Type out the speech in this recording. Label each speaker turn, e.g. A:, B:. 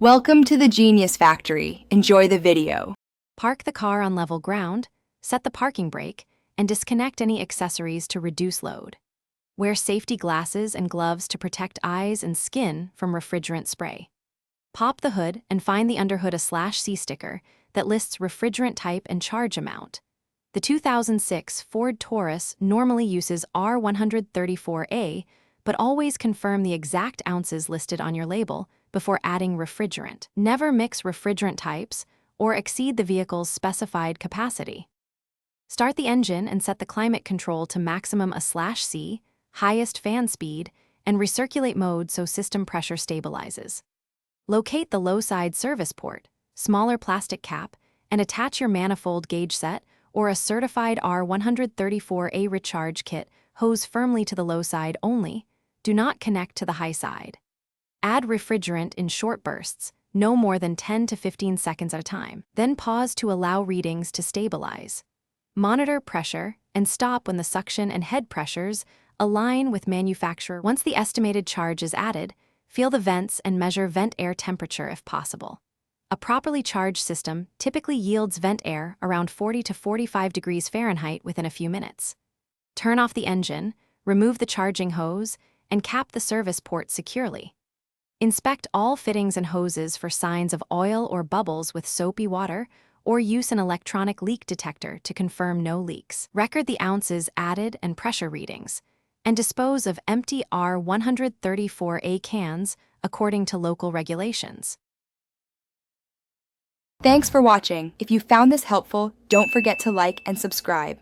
A: Welcome to the Genius Factory. Enjoy the video.
B: Park the car on level ground, set the parking brake, and disconnect any accessories to reduce load. Wear safety glasses and gloves to protect eyes and skin from refrigerant spray. Pop the hood and find the underhood a /C sticker that lists refrigerant type and charge amount. The 2006 Ford Taurus normally uses R134A, but always confirm the exact ounces listed on your label before adding refrigerant. Never mix refrigerant types or exceed the vehicle's specified capacity. Start the engine and set the climate control to maximum a/C, highest fan speed, and recirculate mode so system pressure stabilizes. Locate the low side service port, smaller plastic cap, and attach your manifold gauge set or a certified R134A recharge kit hose firmly to the low side only. Do not connect to the high side. Add refrigerant in short bursts, no more than 10 to 15 seconds at a time. Then pause to allow readings to stabilize. Monitor pressure and stop when the suction and head pressures align with manufacturer. Once the estimated charge is added, feel the vents and measure vent air temperature if possible. A properly charged system typically yields vent air around 40 to 45 degrees Fahrenheit within a few minutes. Turn off the engine, remove the charging hose, and cap the service port securely. Inspect all fittings and hoses for signs of oil or bubbles with soapy water, or use an electronic leak detector to confirm no leaks. Record the ounces added and pressure readings, and dispose of empty R134A cans according to local regulations.
A: Thanks for watching. If you found this helpful, don't forget to like and subscribe.